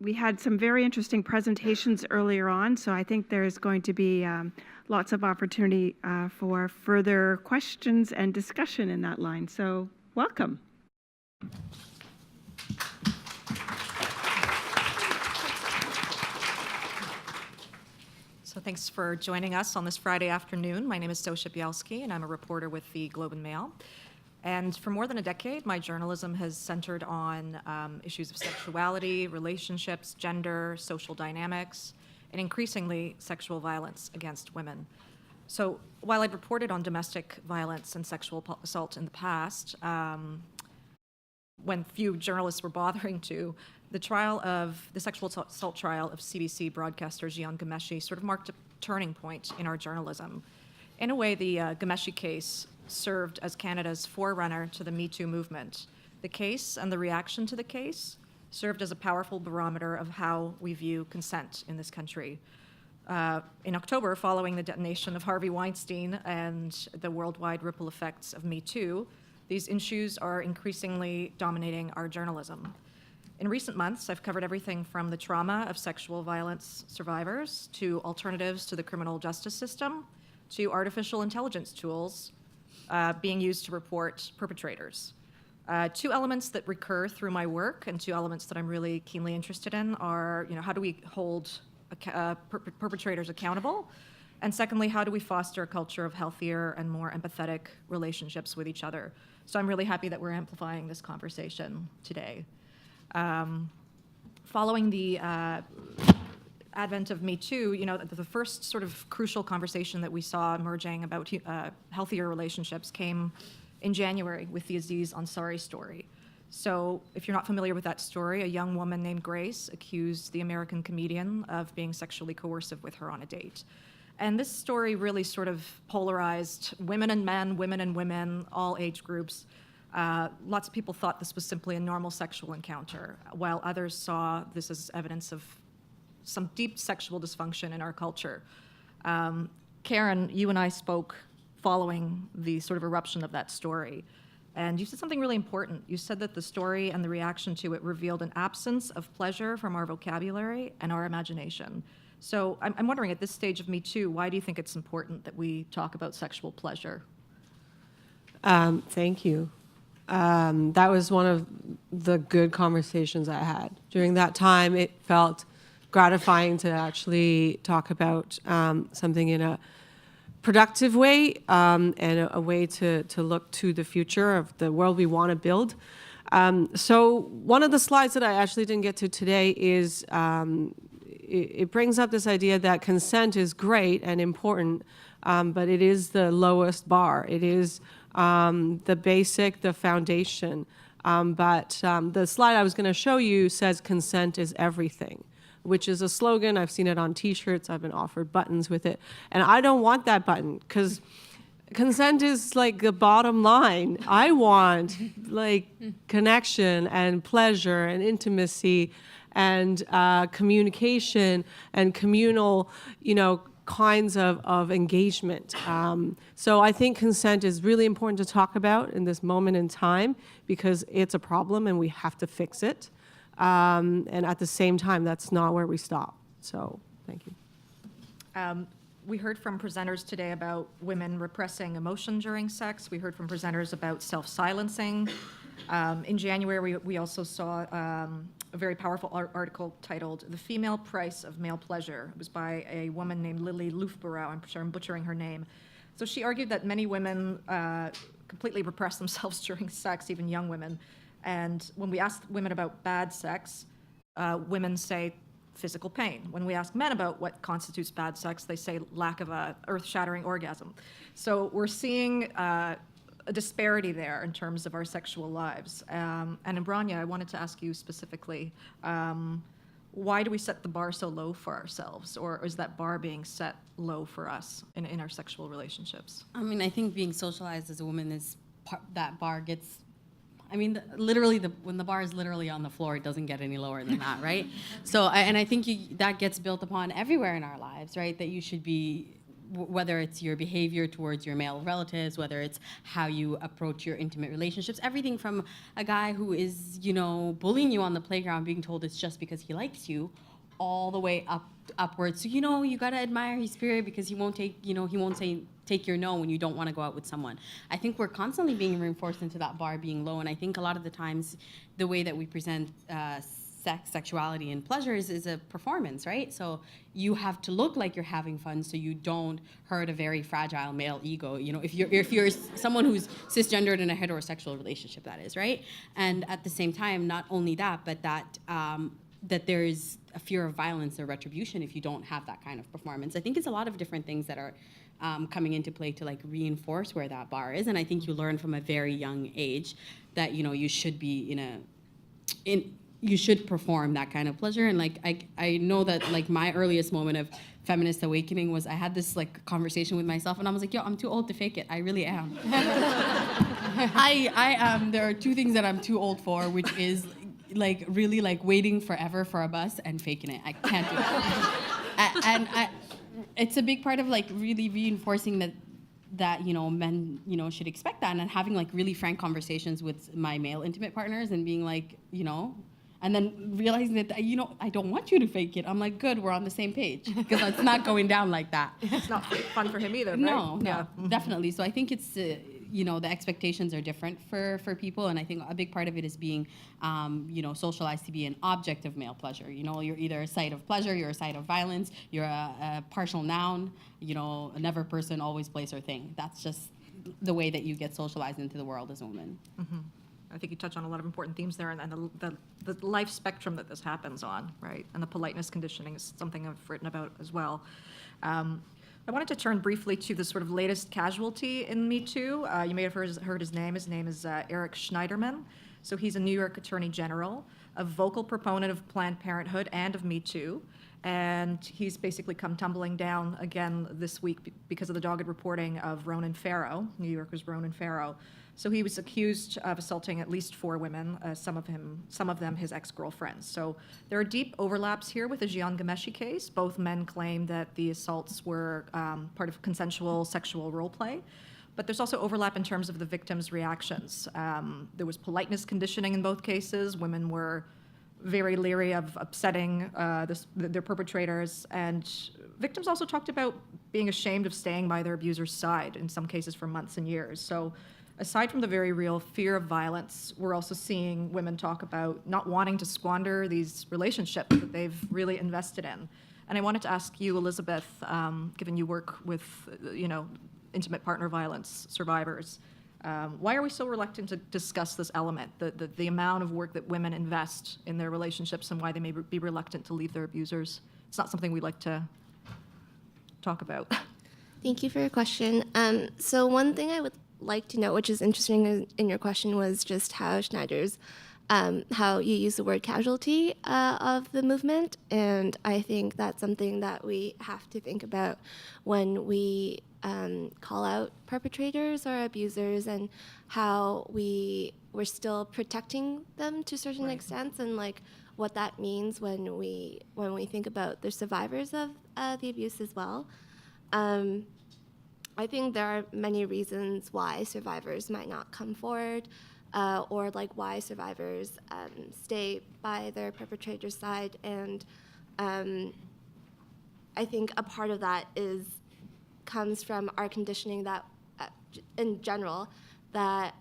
we had some very interesting presentations earlier on, so I think there's going to be lots of opportunity for further questions and discussion in that line. So welcome. So thanks for joining us on this Friday afternoon. My name is Sosha Bielski, and I'm a reporter with the Globe and Mail. And for more than a decade, my journalism has centered on issues of sexuality, relationships, gender, social dynamics, and increasingly sexual violence against women. So while I'd reported on domestic violence and sexual assault in the past, when few journalists were bothering to, the sexual assault trial of CBC broadcaster Jian Ghomeshi sort of marked a turning point in our journalism. In a way, the Ghomeshi case served as Canada's forerunner to the Me Too movement. The case and the reaction to the case served as a powerful barometer of how we view consent in this country. In October, following the detonation of Harvey Weinstein and the worldwide ripple effects of Me Too, these issues are increasingly dominating our journalism. In recent months, I've covered everything from the trauma of sexual violence survivors to alternatives to the criminal justice system to artificial intelligence tools being used to report perpetrators. Two elements that recur through my work and two elements that I'm really keenly interested in are, how do we hold perpetrators accountable? And secondly, how do we foster a culture of healthier and more empathetic relationships with each other? So I'm really happy that we're amplifying this conversation today. Following the advent of Me Too, the first sort of crucial conversation that we saw emerging about healthier relationships came in January with the Aziz Ansari story. So if you're not familiar with that story, a young woman named Grace accused the American comedian of being sexually coercive with her on a date. And this story really sort of polarized women and men, women and women, all age groups. Lots of people thought this was simply a normal sexual encounter, while others saw this as evidence of some deep sexual dysfunction in our culture. Karen, you and I spoke following the sort of eruption of that story, and you said something really important. You said that the story and the reaction to it revealed an absence of pleasure from our vocabulary and our imagination. So I'm wondering, at this stage of Me Too, why do you think it's important that we talk about sexual pleasure? Thank you. That was one of the good conversations I had. During that time, it felt gratifying to actually talk about something in a productive way and a way to look to the future of the world we want to build. So one of the slides that I actually didn't get to today is it brings up this idea that consent is great and important, but it is the lowest bar. It is the basic, the foundation. But the slide I was going to show you says consent is everything, which is a slogan. I've seen it on T-shirts. I've been offered buttons with it. And I don't want that button because consent is like the bottom line. I want like connection and pleasure and intimacy and communication and communal, kinds of engagement. So I think consent is really important to talk about in this moment in time because it's a problem and we have to fix it. And at the same time, that's not where we stop. So thank you. We heard from presenters today about women repressing emotion during sex. We heard from presenters about self-silencing. In January, we also saw a very powerful article titled "The Female Price of Male Pleasure." It was by a woman named Lily Lufborough. I'm sure I'm butchering her name. So she argued that many women completely repress themselves during sex, even young women. And when we ask women about bad sex, women say physical pain. When we ask men about what constitutes bad sex, they say lack of a earth-shattering orgasm. So we're seeing a disparity there in terms of our sexual lives. And Imbrania, I wanted to ask you specifically, why do we set the bar so low for ourselves? Or is that bar being set low for us in our sexual relationships? I mean, I think being socialized as a woman is that bar gets, literally when the bar is literally on the floor, it doesn't get any lower than that, right? So, and I think that gets built upon everywhere in our lives, right? That you should be whether it's your behavior towards your male relatives, whether it's how you approach your intimate relationships, everything from a guy who is, bullying you on the playground, being told it's just because he likes you, all the way upwards. So, you got to admire his spirit because he won't take, take your no when you don't want to go out with someone. I think we're constantly being reinforced into that bar being low. And I think a lot of the times the way that we present sex, sexuality, and pleasure is a performance, right? So you have to look like you're having fun so you don't hurt a very fragile male ego. If you're someone who's cisgendered in a heterosexual relationship, that is, right? And at the same time, not only that, but that there is a fear of violence or retribution if you don't have that kind of performance. I think it's a lot of different things that are coming into play to like reinforce where that bar is. And I think you learn from a very young age that, you should be you should perform that kind of pleasure. And like, I know that like my earliest moment of feminist awakening was I had this like conversation with myself and I was like, yo, I'm too old to fake it. I really am. I am. There are two things that I'm too old for, which is like really like waiting forever for a bus and faking it. I can't do that. It's a big part of like really reinforcing that men should expect that, and having like really frank conversations with my male intimate partners and being like, and then realizing that I don't want you to fake it. I'm like, good, we're on the same page because it's not going down like that. It's not fun for him either, right? No, Yeah. definitely. So I think it's the expectations are different for people, and I think a big part of it is being socialized to be an object of male pleasure. You're either a site of pleasure, you're a site of violence, you're a partial noun, a never person, always, place, or thing. That's just the way that you get socialized into the world as a woman. Mm-hmm. I think you touch on a lot of important themes there, and the life spectrum that this happens on, right? And the politeness conditioning is something I've written about as well. I wanted to turn briefly to the sort of latest casualty in Me Too. You may have heard his name. His name is Eric Schneiderman. So he's a New York Attorney General, a vocal proponent of Planned Parenthood and of Me Too. And he's basically come tumbling down again this week because of the dogged reporting of Ronan Farrow, New Yorker's Ronan Farrow. So he was accused of assaulting at least 4 women, some of them his ex-girlfriends. So there are deep overlaps here with the Jian Ghomeshi case. Both men claim that the assaults were part of consensual sexual role play. But there's also overlap in terms of the victims' reactions. There was politeness conditioning in both cases. Women were very leery of upsetting their perpetrators. And victims also talked about being ashamed of staying by their abuser's side, in some cases for months and years. So aside from the very real fear of violence, we're also seeing women talk about not wanting to squander these relationships that they've really invested in. And I wanted to ask you, Elizabeth, given you work with, intimate partner violence survivors, why are we so reluctant to discuss this element, the amount of work that women invest in their relationships and why they may be reluctant to leave their abusers? It's not something we like to talk about. Thank you for your question. So one thing I would like to know, which is interesting in your question, was just how how you use the word casualty of the movement. And I think that's something that we have to think about when we call out perpetrators or abusers, and how we're still protecting them to certain extents, and like what that means when we think about the survivors of the abuse as well. I think there are many reasons why survivors might not come forward, or like why survivors stay by their perpetrator's side. And I think a part of that comes from our conditioning that, in general, that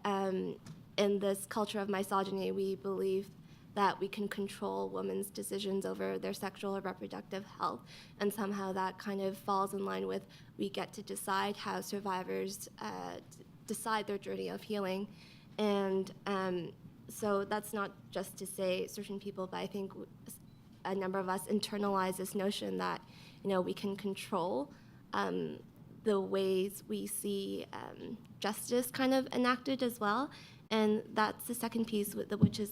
in this culture of misogyny, we believe that we can control women's decisions over their sexual or reproductive health. And somehow that kind of falls in line with we get to decide how survivors decide their journey of healing. And so that's not just to say certain people, but I think a number of us internalize this notion that, we can control the ways we see justice kind of enacted as well. And that's the second piece, which is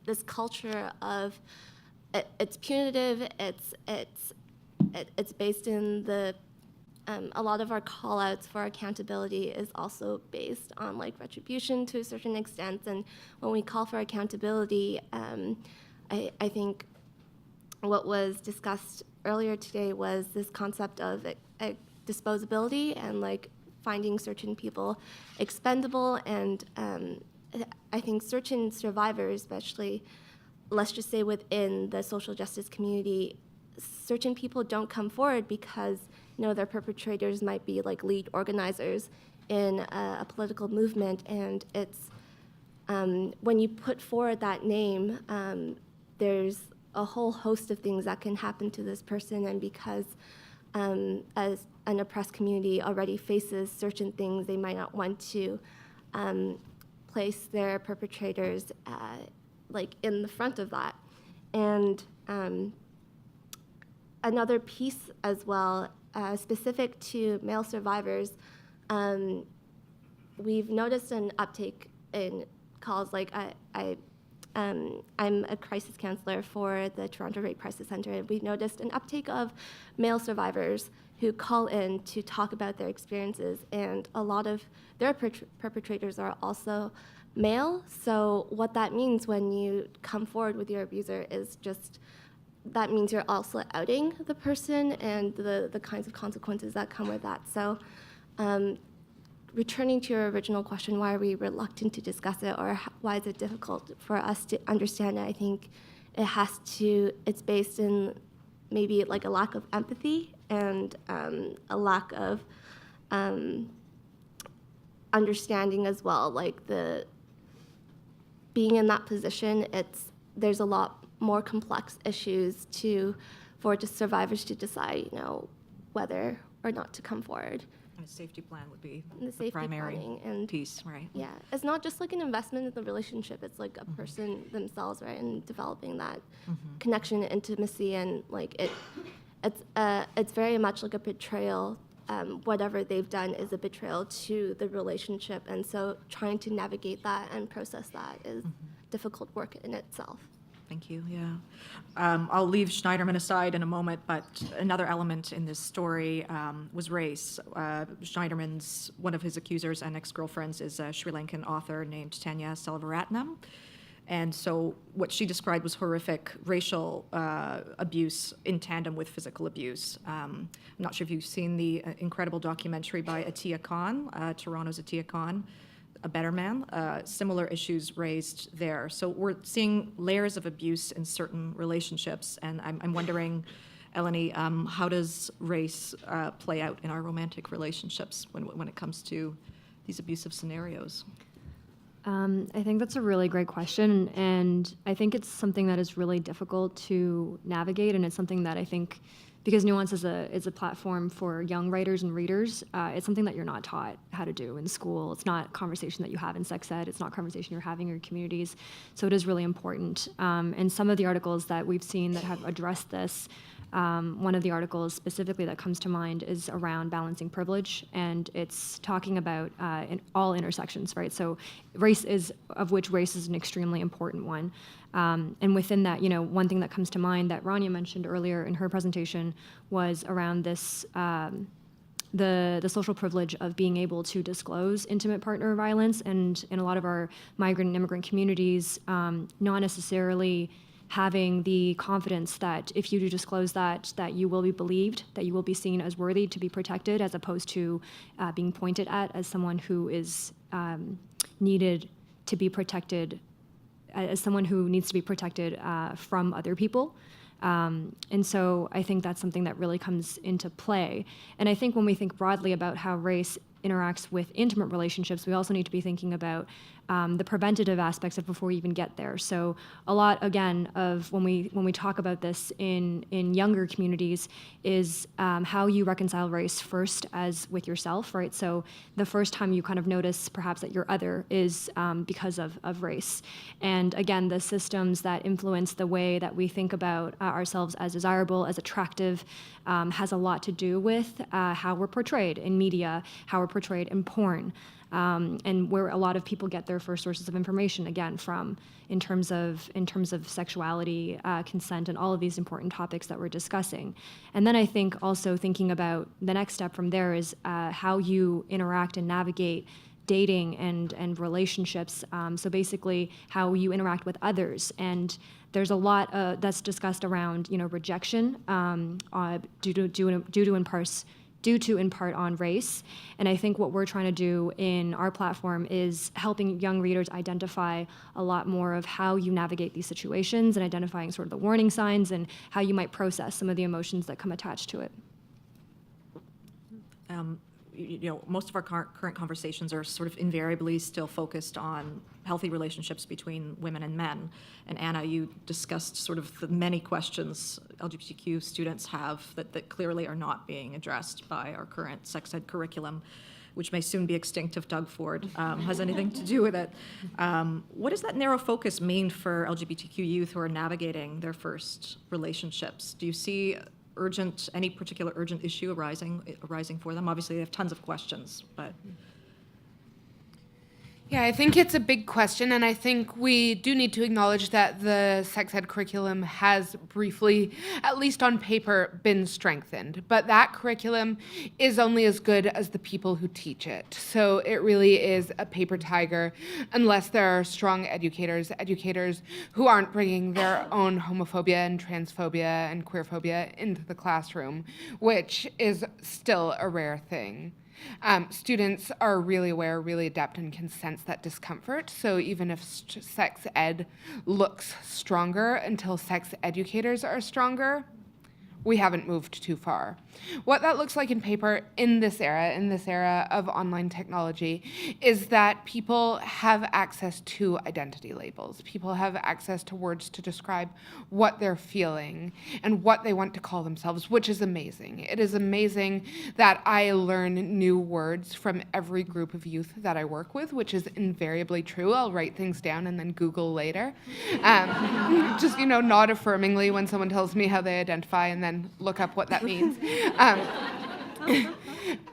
this culture of it's punitive. It's based in a lot of our call-outs for accountability is also based on like retribution to a certain extent. And when we call for accountability, I think what was discussed earlier today was this concept of disposability and like finding certain people expendable. And I think certain survivors, especially, let's just say within the social justice community, certain people don't come forward because, you know, their perpetrators might be like lead organizers in a political movement, and it's when you put forward that name, there's a whole host of things that can happen to this person, and because as an oppressed community already faces certain things, they might not want to place their perpetrators like in the front of that. And another piece as well, specific to male survivors, we've noticed an uptake in calls. Like I'm a crisis counselor for the Toronto Rape Crisis Centre, and we've noticed an uptake of male survivors who call in to talk about their experiences, and a lot of their perpetrators are also male. So what that means when you come forward with your abuser is just, that means you're also outing the person and the kinds of consequences that come with that. So returning to your original question, why are we reluctant to discuss it, or why is it difficult for us to understand it? I think it's based in maybe like a lack of empathy and a lack of understanding as well. Like being in that position, there's a lot more complex issues for survivors to decide, you know, whether or not to come forward. And a safety plan would be The the safety primary planning and piece, right? yeah, it's not just like an investment in the relationship. It's like a person themselves, right, and developing that connection, intimacy, and like it's very much like a betrayal. Whatever they've done is a betrayal to the relationship, and so trying to navigate that and process that is difficult work in itself. Thank you, yeah. I'll leave Schneiderman aside in a moment, but another element in this story was race. One of his accusers and ex-girlfriends is a Sri Lankan author named Tanya Selvaratnam. And so what she described was horrific racial abuse in tandem with physical abuse. I'm not sure if you've seen the incredible documentary by Atiya Khan, Toronto's Atiya Khan, A Better Man. Similar issues raised there. So we're seeing layers of abuse in certain relationships, and I'm wondering, Eleni, how does race play out in our romantic relationships when it comes to these abusive scenarios? I think that's a really great question, and I think it's something that is really difficult to navigate, and it's something that I think, because Nuance is a platform for young writers and readers, it's something that you're not taught how to do in school. It's not conversation that you have in sex ed. It's not conversation you're having in your communities. So it is really important. And some of the articles that we've seen that have addressed this, one of the articles specifically that comes to mind is around balancing privilege, and it's talking about in all intersections, right? So race is an extremely important one. And within that, you know, one thing that comes to mind that Rania mentioned earlier in her presentation was around this, the social privilege of being able to disclose intimate partner violence, and in a lot of our migrant and immigrant communities, not necessarily having the confidence that if you do disclose that you will be believed, that you will be seen as worthy to be protected, as opposed to being pointed at as someone who is needed to be protected, as someone who needs to be protected from other people. And so I think that's something that really comes into play. And I think when we think broadly about how race interacts with intimate relationships, we also need to be thinking about the preventative aspects of before we even get there. So a lot, again, of when we talk about this in younger communities is how you reconcile race first as with yourself, right? So the first time you kind of notice perhaps that you're other is because of race. And again, the systems that influence the way that we think about ourselves as desirable, as attractive, has a lot to do with how we're portrayed in media, how we're portrayed in porn. And where a lot of people get their first sources of information, again, from in terms of sexuality, consent, and all of these important topics that we're discussing. And then I think also thinking about the next step from there is how you interact and navigate dating and relationships. So basically, how you interact with others. And there's a lot that's discussed around, rejection due to in due to, in part, on race. And I think what we're trying to do in our platform is helping young readers identify a lot more of how you navigate these situations and identifying sort of the warning signs and how you might process some of the emotions that come attached to it. Most of our current conversations are sort of invariably still focused on healthy relationships between women and men. And Anna, you discussed sort of the many questions LGBTQ students have that clearly are not being addressed by our current sex ed curriculum, which may soon be extinct if Doug Ford has anything to do with it. What does that narrow focus mean for LGBTQ youth who are navigating their first relationships? Do you see any particular urgent issue arising for them? Obviously, they have tons of questions, but. Yeah, I think it's a big question, and I think we do need to acknowledge that the sex ed curriculum has briefly, at least on paper, been strengthened. But that curriculum is only as good as the people who teach it. So it really is a paper tiger unless there are strong educators who aren't bringing their own homophobia and transphobia and queerphobia into the classroom, which is still a rare thing. Students are really aware, really adept, and can sense that discomfort. So even if sex ed looks stronger until sex educators are stronger, we haven't moved too far. What that looks like in paper in this era of online technology, is that people have access to identity labels. People have access to words to describe what they're feeling and what they want to call themselves, which is amazing. It is amazing that I learn new words from every group of youth that I work with, which is invariably true. I'll write things down and then Google later. Just, nod affirmingly when someone tells me how they identify and then look up what that means.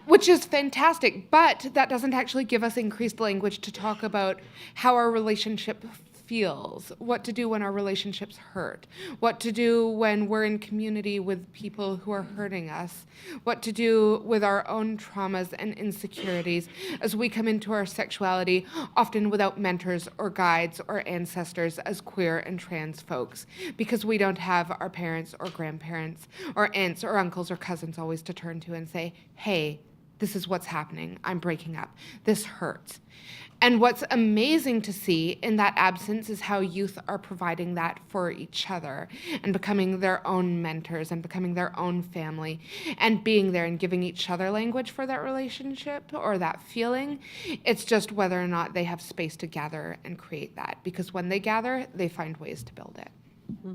Which is fantastic, but that doesn't actually give us increased language to talk about how our relationship feels, what to do when our relationships hurt, what to do when we're in community with people who are hurting us, what to do with our own traumas and insecurities as we come into our sexuality, often without mentors or guides or ancestors as queer and trans folks, because we don't have our parents or grandparents or aunts or uncles or cousins always to turn to and say, hey, this is what's happening. I'm breaking up. This hurts. And what's amazing to see in that absence is how youth are providing that for each other and becoming their own mentors and becoming their own family and being there and giving each other language for that relationship or that feeling. It's just whether or not they have space to gather and create that, because when they gather, they find ways to build it. Mm-hmm.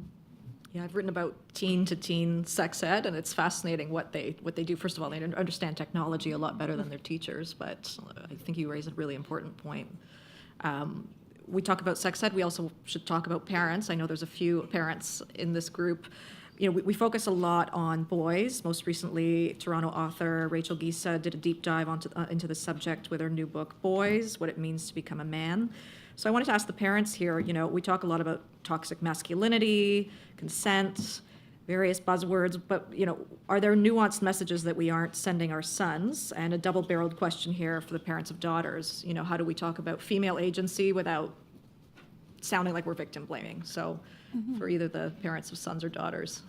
Yeah, I've written about teen-to-teen sex ed, and it's fascinating what they do. First of all, they understand technology a lot better than their teachers, but I think you raise a really important point. We talk about sex ed. We also should talk about parents. I know there's a few parents in this group. We focus a lot on boys. Most recently, Toronto author Rachel Gisa did a deep dive into the subject with her new book, Boys, What It Means to Become a Man. So I wanted to ask the parents here, we talk a lot about toxic masculinity, consent, various buzzwords, but, are there nuanced messages that we aren't sending our sons? And a double-barreled question here for the parents of daughters. How do we talk about female agency without sounding like we're victim blaming? So for either the parents of sons or daughters.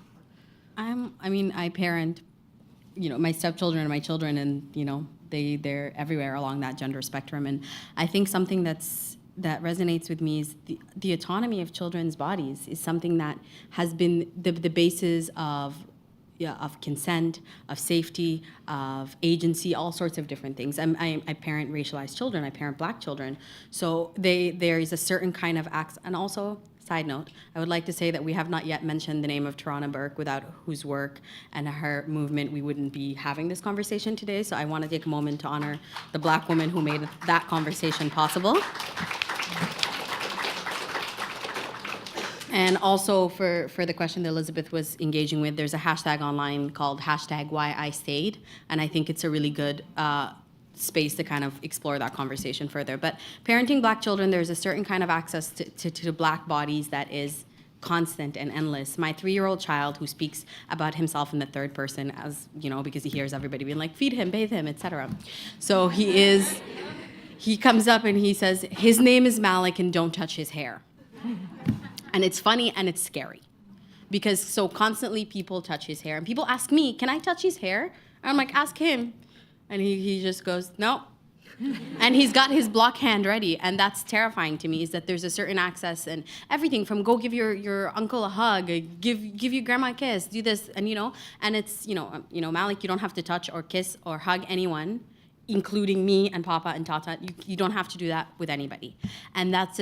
I parent, my stepchildren and my children, and, they're everywhere along that gender spectrum. And I think something that resonates with me is the autonomy of children's bodies is something that has been the basis of consent, of safety, of agency, all sorts of different things. I parent racialized children, I parent Black children. So there is a certain kind of acts, and also, side note, I would like to say that we have not yet mentioned the name of Tarana Burke, without whose work and her movement we wouldn't be having this conversation today. So I want to take a moment to honor the Black woman who made that conversation possible. And also for the question that Elizabeth was engaging with, there's a hashtag online called #WhyIStayed, and I think it's a really good space to kind of explore that conversation further. But parenting Black children, there's a certain kind of access to Black bodies that is constant and endless. My 3-year-old child, who speaks about himself in the third person, as because he hears everybody being like, feed him, bathe him, etc. So he comes up and he says, his name is Malik and don't touch his hair. And it's funny and it's scary, because so constantly people touch his hair, and people ask me, can I touch his hair? I'm like, ask him. And he just goes, no. And he's got his block hand ready. And that's terrifying to me, is that there's a certain access and everything from go give your uncle a hug, give your grandma a kiss, do this. And, and it's, Malik, you don't have to touch or kiss or hug anyone, including me and Papa and Tata. You don't have to do that with anybody. And that's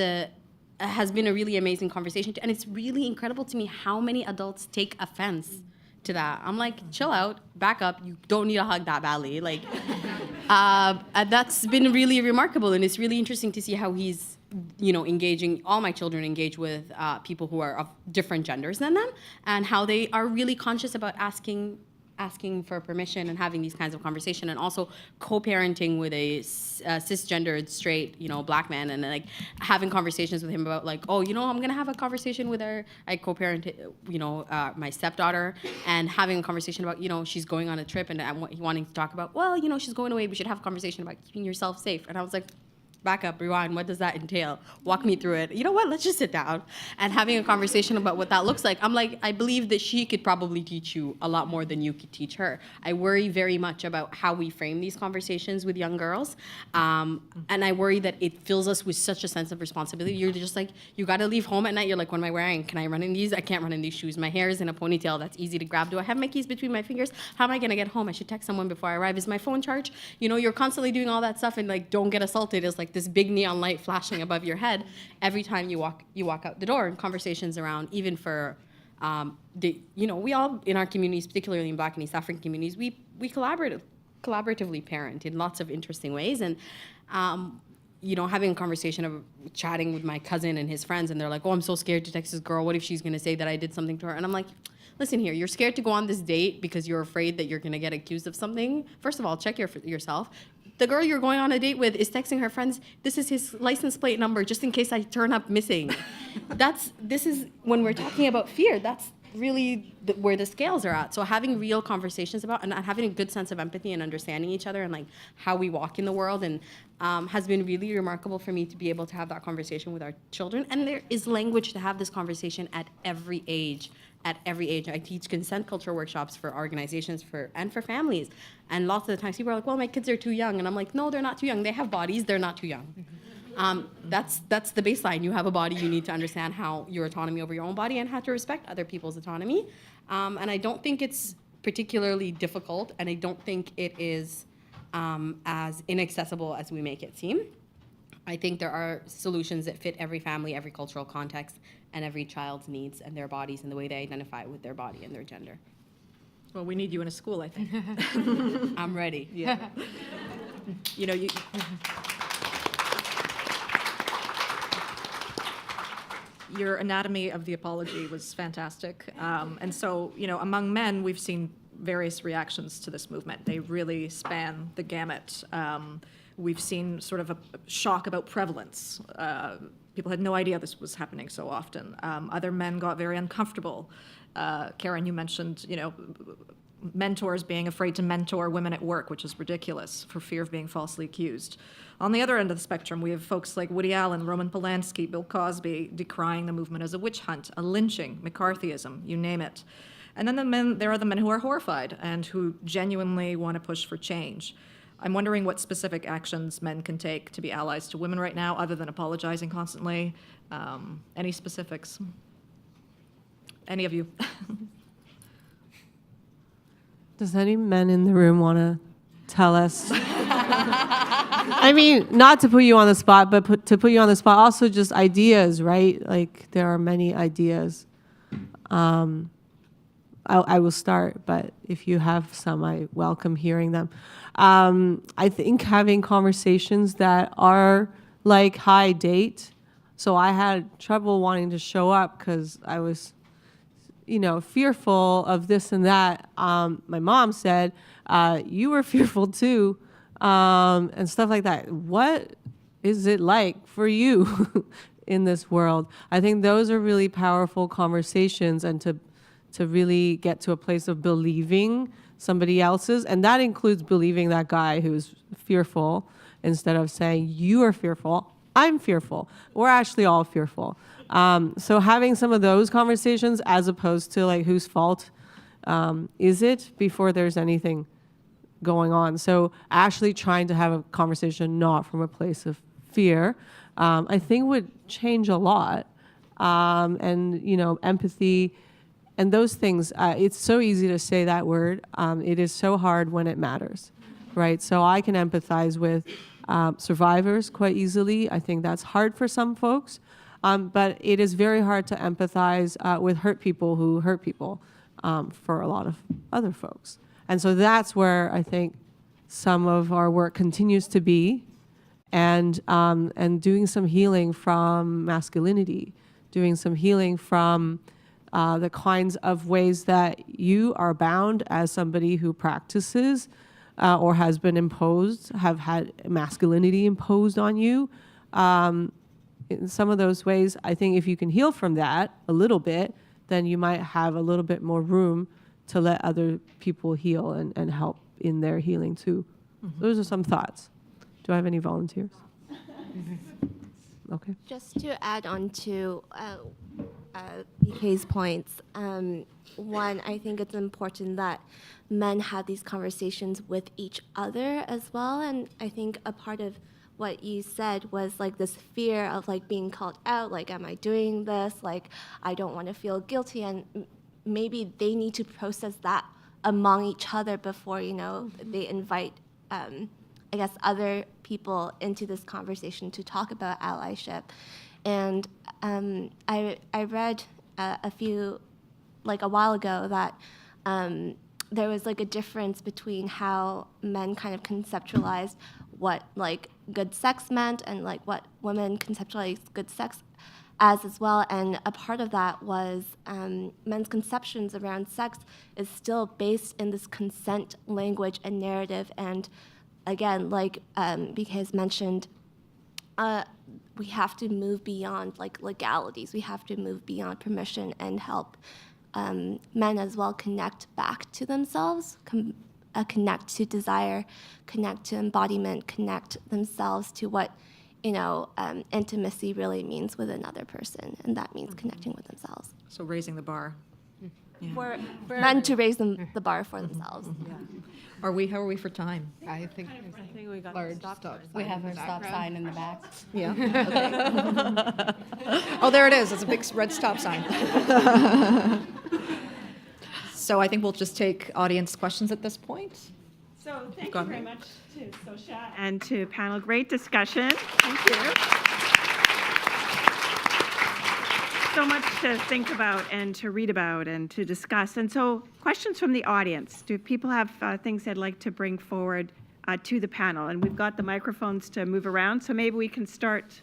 has been a really amazing conversation. And it's really incredible to me how many adults take offense to that. I'm like, chill out, back up. You don't need a hug that badly. Like, that's been really remarkable. And it's really interesting to see how he's, engaging, all my children engage with people who are of different genders than them, and how they are really conscious about asking for permission and having these kinds of conversation, and also co-parenting with a cisgendered straight black man, and like having conversations with him about like, oh, I'm gonna have a conversation with I co-parent my stepdaughter, and having a conversation about she's going on a trip, and wanting to talk about, well, she's going away, we should have a conversation about keeping yourself safe. And I was like, back up, rewind, what does that entail? Walk me through it. You know what, let's just sit down. And having a conversation about what that looks like. I'm like, I believe that she could probably teach you a lot more than you could teach her. I worry very much about how we frame these conversations with young girls. And I worry that it fills us with such a sense of responsibility. You're just like, you gotta leave home at night, you're like, what am I wearing? Can I run in these? I can't run in these shoes. My hair is in a ponytail, that's easy to grab. Do I have my keys between my fingers? How am I gonna get home? I should text someone before I arrive. Is my phone charged? You're constantly doing all that stuff, and like, don't get assaulted. It's like this big neon light flashing above your head every time you walk out the door. And conversations around, even for we all in our communities, particularly in Black and East African communities, we collaboratively parent in lots of interesting ways. And having a conversation of chatting with my cousin and his friends, and they're like, oh, I'm so scared to text this girl, what if she's gonna say that I did something to her? And I'm like, listen here, you're scared to go on this date because you're afraid that you're gonna get accused of something. First of all, check yourself. The girl you're going on a date with is texting her friends, this is his license plate number, just in case I turn up missing. This is, when we're talking about fear, that's really where the scales are at. So having real conversations about, and having a good sense of empathy and understanding each other, and like how we walk in the world, and has been really remarkable for me to be able to have that conversation with our children. And there is language to have this conversation at every age. At every age. I teach consent culture workshops for organizations and for families. And lots of the times people are like, well, my kids are too young. And I'm like, no, they're not too young. They have bodies, they're not too young. That's the baseline. You have a body, you need to understand how your autonomy over your own body and how to respect other people's autonomy. And I don't think it's particularly difficult, and I don't think it is as inaccessible as we make it seem. I think there are solutions that fit every family, every cultural context, and every child's needs and their bodies and the way they identify with their body and their gender. Well, we need you in a school, I think. I'm ready. Yeah. Your anatomy of the apology was fantastic. And so, among men, we've seen various reactions to this movement. They really span the gamut. We've seen sort of a shock about prevalence. People had no idea this was happening so often. Other men got very uncomfortable. Karen, you mentioned, mentors being afraid to mentor women at work, which is ridiculous, for fear of being falsely accused. On the other end of the spectrum, we have folks like Woody Allen, Roman Polanski, Bill Cosby decrying the movement as a witch hunt, a lynching, McCarthyism, you name it. And then there are the men who are horrified and who genuinely want to push for change. I'm wondering what specific actions men can take to be allies to women right now, other than apologizing constantly. Any specifics? Any of you? Does any men in the room want to tell us? I mean, not to put you on the spot, but to put you on the spot, also just ideas, right? Like, there are many ideas. I will start, but if you have some, I welcome hearing them. I think having conversations that are like high date. So I had trouble wanting to show up because I was, fearful of this and that. My mom said, you were fearful too, and stuff like that. What is it like for you in this world? I think those are really powerful conversations, and to really get to a place of believing somebody else's, and that includes believing that guy who's fearful, instead of saying, you are fearful, I'm fearful. We're actually all fearful. So having some of those conversations, as opposed to like, whose fault is it, before there's anything going on. So actually trying to have a conversation not from a place of fear, I think would change a lot. And, you know, empathy and those things, it's so easy to say that word. It is so hard when it matters, right? So I can empathize with survivors quite easily. I think that's hard for some folks. But it is very hard to empathize with hurt people who hurt people for a lot of other folks. And so that's where I think some of our work continues to be, and doing some healing from masculinity, doing some healing from the kinds of ways that you are bound as somebody who practices or has been imposed, have had masculinity imposed on you. In some of those ways, I think if you can heal from that a little bit, then you might have a little bit more room to let other people heal and help in their healing too. Those are some thoughts. Do I have any volunteers? Okay. Just to add on to BK's points, one, I think it's important that men have these conversations with each other as well. And I think a part of what you said was like this fear of like being called out, like, am I doing this? Like, I don't want to feel guilty. And maybe they need to process that among each other before, you know, they invite, I guess, other people into this conversation to talk about allyship. And I read a while ago that there was like a difference between how men kind of conceptualized what like good sex meant and like what women conceptualized good sex as well. And a part of that was men's conceptions around sex is still based in this consent language and narrative. And again, like BK has mentioned, we have to move beyond like legalities. We have to move beyond permission and help men as well connect back to themselves, connect to desire, connect to embodiment, connect themselves to what, you know, intimacy really means with another person, and that means connecting with themselves. So raising the bar. For men to raise the bar for themselves. How are we for time? I think we got large stop sign. We have our stop sign in the back. Yeah. Okay. Oh, there it is. It's a big red stop sign. So I think we'll just take audience questions at this point. So thank Go you very ahead. much to Sosha and to panel. Great discussion. Thank you. So much to think about and to read about and to discuss. And so questions from the audience. Do people have things they'd like to bring forward to the panel? And we've got the microphones to move around, so maybe we can start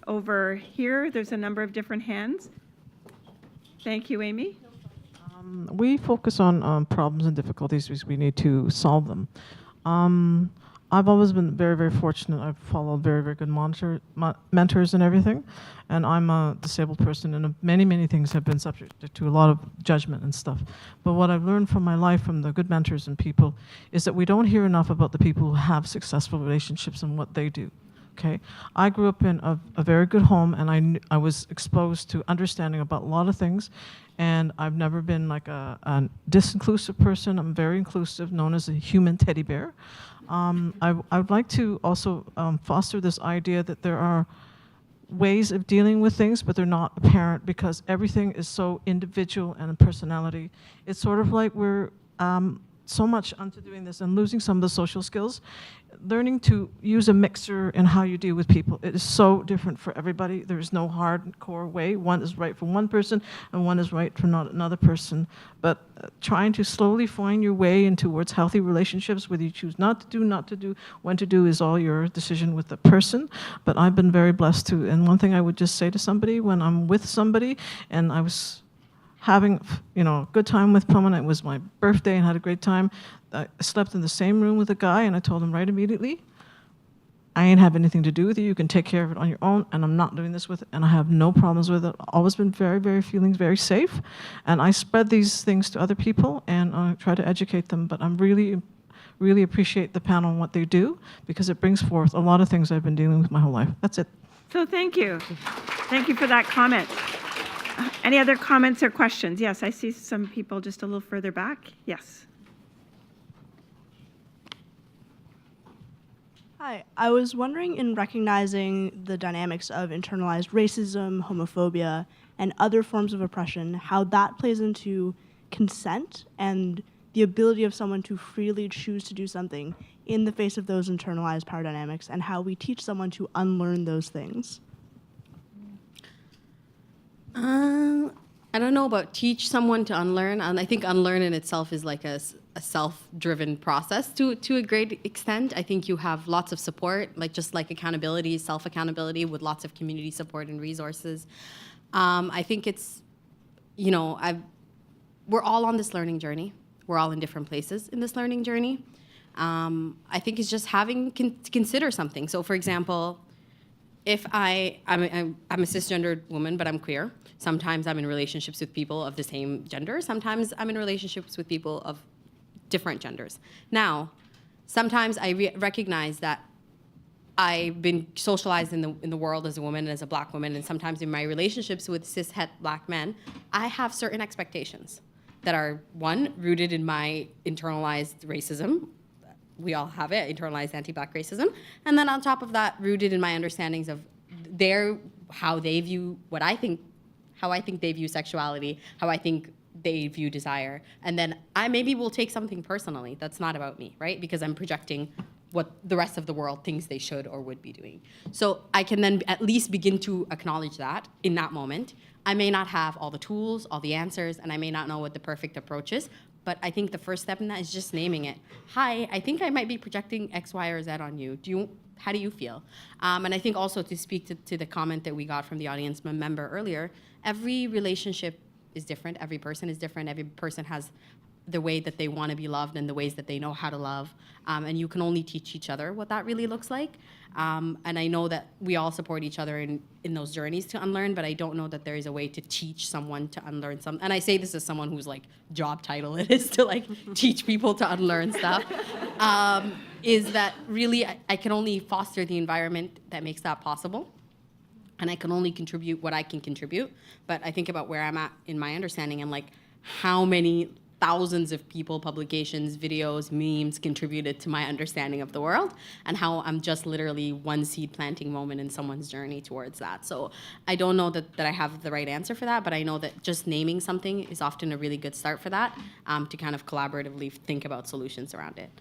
over here. There's a number of different hands. Thank you, Amy. We focus on problems and difficulties because we need to solve them. I've always been very, very fortunate. I've followed very, very good mentors and everything. And I'm a disabled person, and many, many things have been subject to a lot of judgment and stuff. But what I've learned from my life, from the good mentors and people, is that we don't hear enough about the people who have successful relationships and what they do. Okay, I grew up in a very good home, and I was exposed to understanding about a lot of things, and I've never been like a disinclusive person. I'm very inclusive, known as a human teddy bear. I would like to also foster this idea that there are ways of dealing with things, but they're not apparent because everything is so individual and a personality. It's sort of like we're so much onto doing this and losing some of the social skills. Learning to use a mixer in how you deal with people. It is so different for everybody. There is no hardcore way. One is right for one person and one is right for not another person. But trying to slowly find your way in towards healthy relationships, whether you choose not to do, when to do is all your decision with the person. But I've been very blessed too. And one thing I would just say to somebody when I'm with somebody and I was having, a good time with someone. It was my birthday and had a great time. I slept in the same room with a guy, and I told him right immediately, I ain't have anything to do with you. You can take care of it on your own, and I'm not doing this with it, and I have no problems with it. Always been very, very feeling very safe, and I spread these things to other people, and I try to educate them, but I'm really, really appreciate the panel and what they do, because it brings forth a lot of things I've been dealing with my whole life. That's it. So thank you. Thank you for that comment. Any other comments or questions? Yes, I see some people just a little further back. Yes. Hi, I was wondering, in recognizing the dynamics of internalized racism, homophobia, and other forms of oppression, how that plays into consent and the ability of someone to freely choose to do something in the face of those internalized power dynamics, and how we teach someone to unlearn those things. I don't know about teach someone to unlearn. I think unlearn in itself is like a self-driven process to a great extent. I think you have lots of support, just like accountability, self-accountability with lots of community support and resources. I think it's, we're all on this learning journey. We're all in different places in this learning journey. I think it's just having to consider something. So, for example, if I'm a cisgendered woman, but I'm queer. Sometimes I'm in relationships with people of the same gender. Sometimes I'm in relationships with people of different genders. Now, sometimes I recognize that I've been socialized in the world as a woman and as a black woman, and sometimes in my relationships with cis-het black men, I have certain expectations that are, one, rooted in my internalized racism. We all have it, internalized anti-black racism. And then on top of that, rooted in my understandings of how they view how I think they view sexuality, how I think they view desire. And then I maybe will take something personally that's not about me, right? Because I'm projecting what the rest of the world thinks they should or would be doing. So I can then at least begin to acknowledge that in that moment. I may not have all the tools, all the answers, and I may not know what the perfect approach is, but I think the first step in that is just naming it. Hi, I think I might be projecting X, Y, or Z on you. How do you feel? And I think also to speak to the comment that we got from the audience member earlier, every relationship is different. Every person is different. Every person has the way that they want to be loved and the ways that they know how to love. And you can only teach each other what that really looks like. And I know that we all support each other in those journeys to unlearn, but I don't know that there is a way to teach someone to unlearn something. And I say this as someone whose job title it is to teach people to unlearn stuff. Is that really I can only foster the environment that makes that possible. And I can only contribute what I can contribute. But I think about where I'm at in my understanding and how many thousands of people, publications, videos, memes contributed to my understanding of the world, and how I'm just literally one seed planting moment in someone's journey towards that. So I don't know that I have the right answer for that, but I know that just naming something is often a really good start for that, to kind of collaboratively think about solutions around it.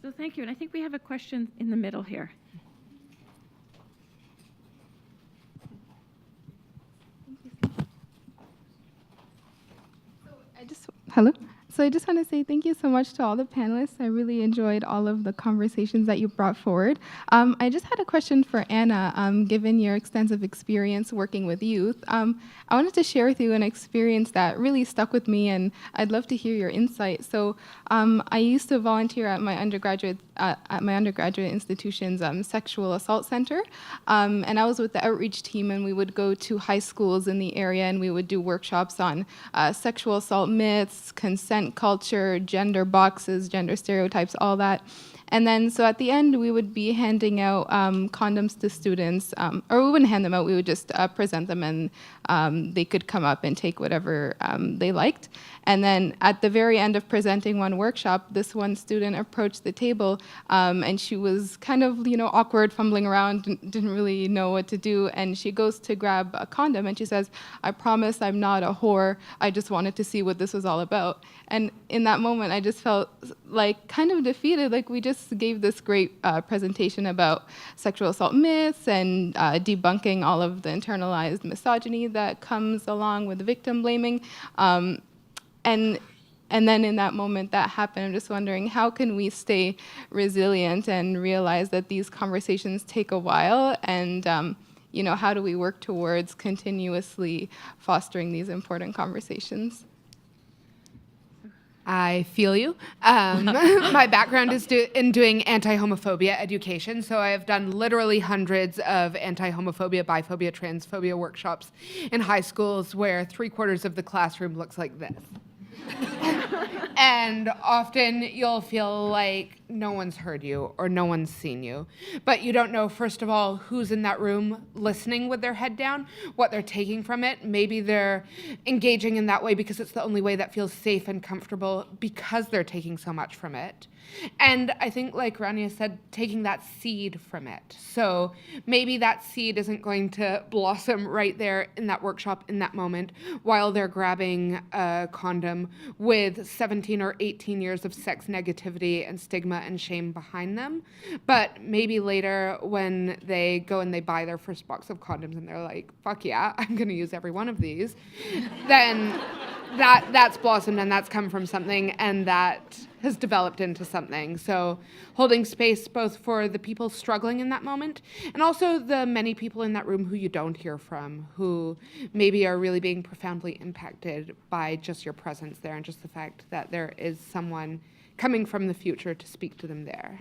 So thank you. And I think we have a question in the middle here. Hello. So I just want to say thank you so much to all the panelists. I really enjoyed all of the conversations that you brought forward. I just had a question for Anna. Given your extensive experience working with youth, I wanted to share with you an experience that really stuck with me, and I'd love to hear your insight. So I used to volunteer at my undergraduate institution's sexual assault center, and I was with the outreach team, and we would go to high schools in the area, and we would do workshops on sexual assault myths, consent culture, gender boxes, gender stereotypes, all that. And then, so at the end, we would be handing out condoms to students, or we wouldn't hand them out, we would just present them, and they could come up and take whatever they liked. And then at the very end of presenting one workshop, this one student approached the table, and she was kind of, awkward, fumbling around, didn't really know what to do, and she goes to grab a condom, and she says, "I promise I'm not a whore, I just wanted to see what this was all about." And in that moment, I just felt kind of defeated, we just gave this great presentation about sexual assault myths and debunking all of the internalized misogyny that comes along with victim blaming. And then in that moment that happened, I'm just wondering, how can we stay resilient and realize that these conversations take a while, and how do we work towards continuously fostering these important conversations? I feel you. My background is in doing anti-homophobia education, so I have done literally hundreds of anti-homophobia, biphobia, transphobia workshops in high schools where 3/4 of the classroom looks like this. And often you'll feel like no one's heard you or no one's seen you. But you don't know, first of all, who's in that room listening with their head down, what they're taking from it. Maybe they're engaging in that way because it's the only way that feels safe and comfortable because they're taking so much from it. And I think, like Rania said, taking that seed from it. So maybe that seed isn't going to blossom right there in that workshop in that moment while they're grabbing a condom with 17 or 18 years of sex negativity and stigma and shame behind them. But maybe later when they go and they buy their first box of condoms and they're like, fuck yeah, I'm going to use every one of these, then that's blossomed and that's come from something and that has developed into something. So holding space both for the people struggling in that moment and also the many people in that room who you don't hear from, who maybe are really being profoundly impacted by just your presence there and just the fact that there is someone coming from the future to speak to them there.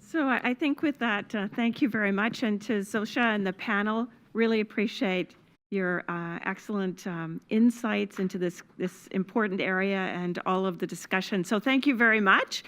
So I think with that, thank you very much. And to Zosha and the panel, really appreciate your excellent insights into this important area and all of the discussion. So thank you very much.